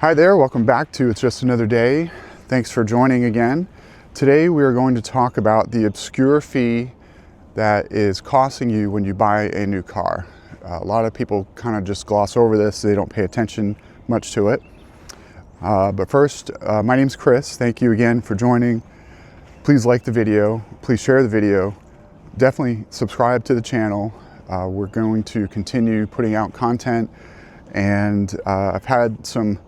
Hi there, welcome back to It's Just Another Day. Thanks for joining again. Today we are going to talk about the obscure fee that is costing you when you buy a new car. A lot of people kind of just gloss over this, they don't pay attention much to it. But first, my name's Chris. Thank you again for joining. Please like the video, please share the video, definitely subscribe to the channel. We're going to continue putting out content, and I've had some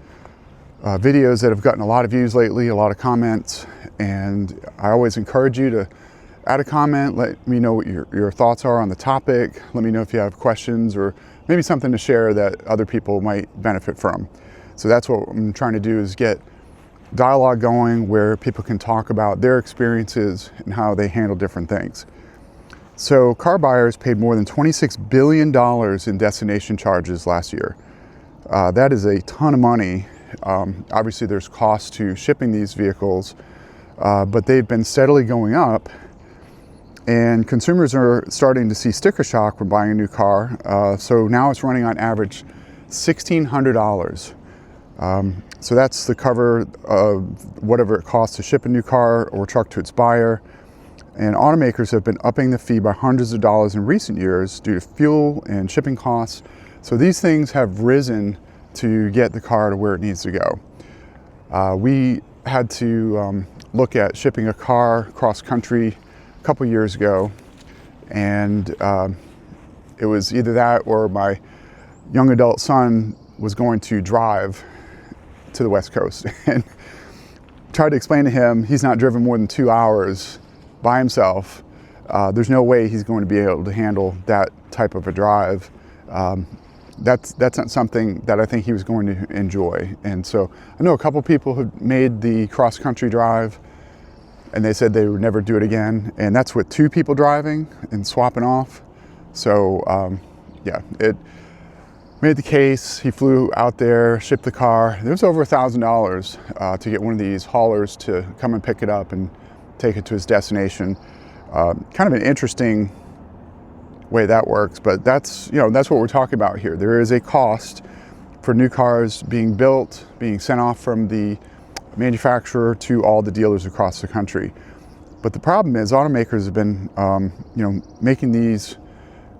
videos that have gotten a lot of views lately, a lot of comments, and I always encourage you to add a comment, let me know what your thoughts are on the topic, let me know if you have questions or maybe something to share that other people might benefit from. So that's what I'm trying to do, is get dialogue going where people can talk about their experiences and how they handle different things. So car buyers paid more than $26 billion in destination charges last year. That is a ton of money. Obviously there's cost to shipping these vehicles, but they've been steadily going up, and consumers are starting to see sticker shock when buying a new car. So now it's running on average $1,600. So that's the cover of whatever it costs to ship a new car or truck to its buyer. And automakers have been upping the fee by hundreds of dollars in recent years due to fuel and shipping costs. So these things have risen to get the car to where it needs to go. We had to look at shipping a car cross country a couple years ago, and it was either that or my young adult son was going to drive to the West Coast, and tried to explain to him he's not driven more than 2 hours by himself. There's no way he's going to be able to handle that type of a drive. That's not something that I think he was going to enjoy. And so I know a couple people who made the cross-country drive, and they said they would never do it again. And that's with 2 people driving and swapping off. So yeah, it made the case. He flew out there, shipped the car. It was over $1,000 to get one of these haulers to come and pick it up and take it to his destination. Kind of an interesting way that works, but that's what we're talking about here. There is a cost for new cars being built, being sent off from the manufacturer to all the dealers across the country. But the problem is automakers have been making these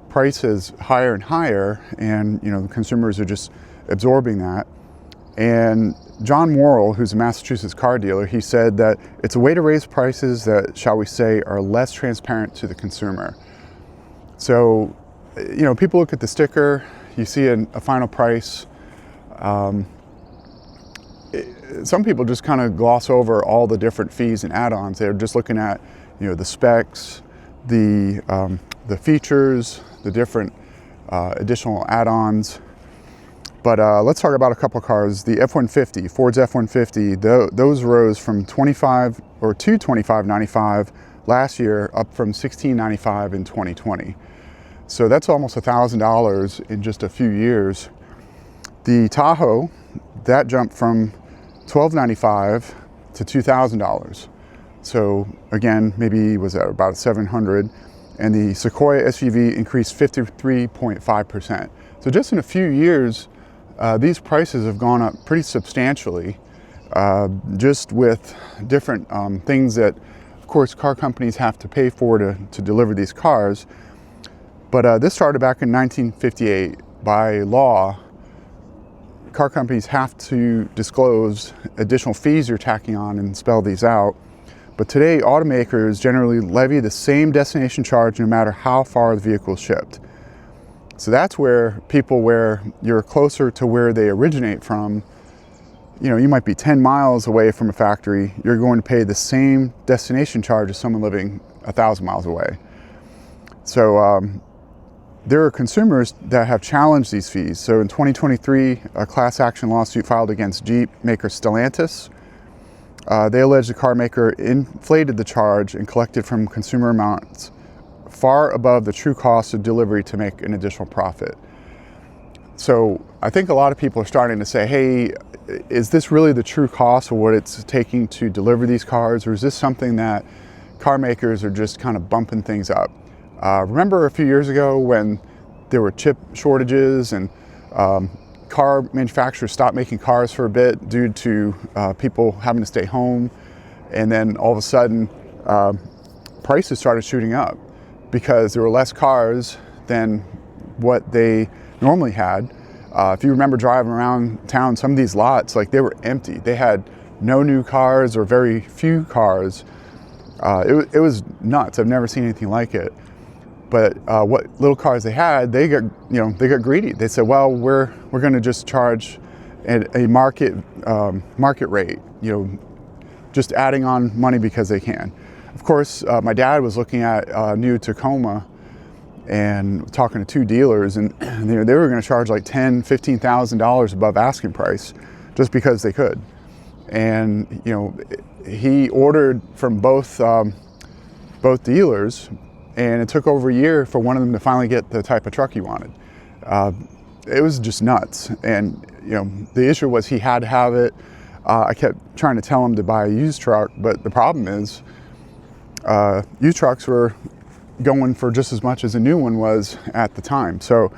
prices higher and higher, and the consumers are just absorbing that. And John Morrill, who's a Massachusetts car dealer, he said that it's a way to raise prices that, shall we say, are less transparent to the consumer. So, people look at the sticker, you see a final price. Some people just kind of gloss over all the different fees and add-ons. They're just looking at, the specs, the features, the different additional add-ons. But let's talk about a couple of cars. The F-150, Ford's F-150, those rose from $25.95 last year, up from $16.95 in 2020. So that's almost $1,000 in just a few years. The Tahoe, that jumped from $12.95 to $2,000. So again, maybe was that about $700. And the Sequoia SUV increased 53.5%. So just in a few years, these prices have gone up pretty substantially, just with different things that, of course, car companies have to pay for to deliver these cars. But this started back in 1958. By law, car companies have to disclose additional fees you're tacking on and spell these out. But today, automakers generally levy the same destination charge no matter how far the vehicle is shipped. So that's where you're closer to where they originate from, you might be 10 miles away from a factory, you're going to pay the same destination charge as someone living 1,000 miles away. So there are consumers that have challenged these fees. So in 2023, a class action lawsuit filed against Jeep maker Stellantis. They allege the car maker inflated the charge and collected from consumer amounts far above the true cost of delivery to make an additional profit. So I think a lot of people are starting to say, hey, is this really the true cost of what it's taking to deliver these cars, or is this something that car makers are just kind of bumping things up? Remember a few years ago when there were chip shortages and car manufacturers stopped making cars for a bit due to people having to stay home, and then all of a sudden prices started shooting up because there were less cars than what they normally had. If you remember driving around town, some of these lots, like, they were empty. They had no new cars or very few cars. It was nuts. I've never seen anything like it. But what little cars they had, they got greedy. They said, well, we're going to just charge a market rate, just adding on money because they can. Of course, my dad was looking at a new Tacoma and talking to 2 dealers, and they were going to charge like $10,000, $15,000 above asking price just because they could. And he ordered from both dealers, and it took over a year for one of them to finally get the type of truck he wanted. It was just nuts. And the issue was he had to have it. I kept trying to tell him to buy a used truck, but the problem is used trucks were going for just as much as a new one was at the time. So,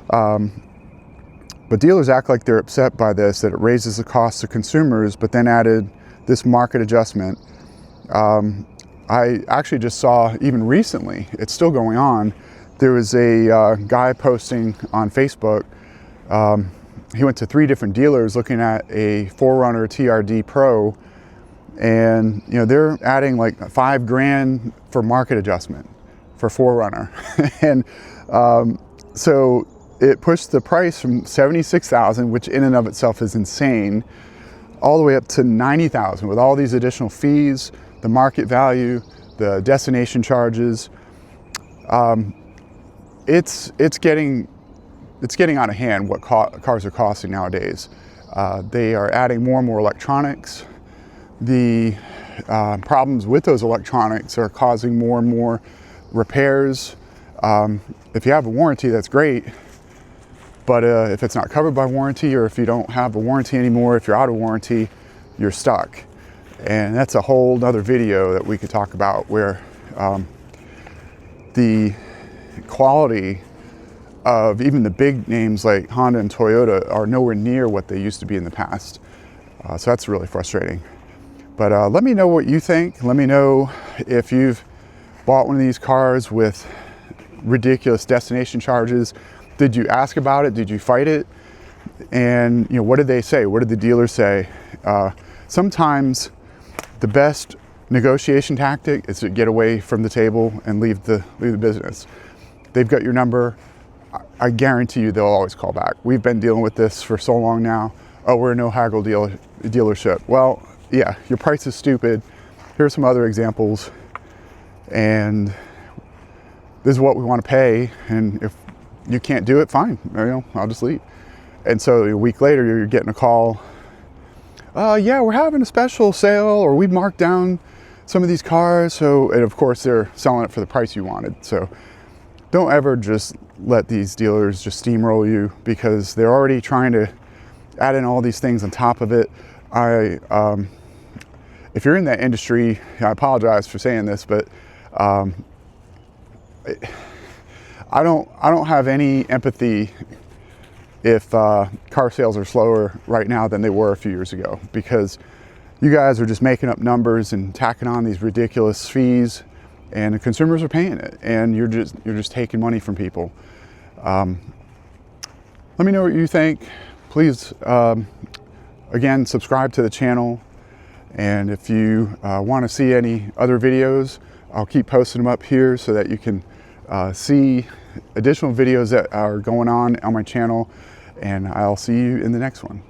but dealers act like they're upset by this, that it raises the cost to consumers, but then added this market adjustment. I actually just saw, even recently, it's still going on, there was a guy posting on Facebook. He went to 3 different dealers looking at a 4Runner TRD Pro, and they're adding like $5,000 for market adjustment for 4Runner. And so it pushed the price from $76,000, which in and of itself is insane, all the way up to $90,000 with all these additional fees, the market value, the destination charges. It's getting out of hand what cars are costing nowadays. They are adding more and more electronics. The problems with those electronics are causing more and more repairs. If you have a warranty, that's great. But if it's not covered by warranty, or if you don't have a warranty anymore, if you're out of warranty, you're stuck. And that's a whole other video that we could talk about, where the quality of even the big names like Honda and Toyota are nowhere near what they used to be in the past. So that's really frustrating. But let me know what you think. Let me know if you've bought one of these cars with ridiculous destination charges. Did you ask about it? Did you fight it? And what did they say? What did the dealers say? Sometimes the best negotiation tactic is to get away from the table and leave the business. They've got your number. I guarantee you they'll always call back. We've been dealing with this for so long now. Oh, we're a no haggle dealership. Well, yeah, your price is stupid. Here's some other examples. And this is what we want to pay. And if you can't do it, fine. I'll just leave. And so a week later, you're getting a call. Yeah, we're having a special sale, or we marked down some of these cars. So, and of course, they're selling it for the price you wanted. So don't ever just let these dealers just steamroll you, because they're already trying to add in all these things on top of it. If you're in that industry, I apologize for saying this, but I don't have any empathy if car sales are slower right now than they were a few years ago, because you guys are just making up numbers and tacking on these ridiculous fees, and the consumers are paying it, and you're just taking money from people. Let me know what you think. Please, again, subscribe to the channel, and if you want to see any other videos, I'll keep posting them up here so that you can see additional videos that are going on my channel, and I'll see you in the next one.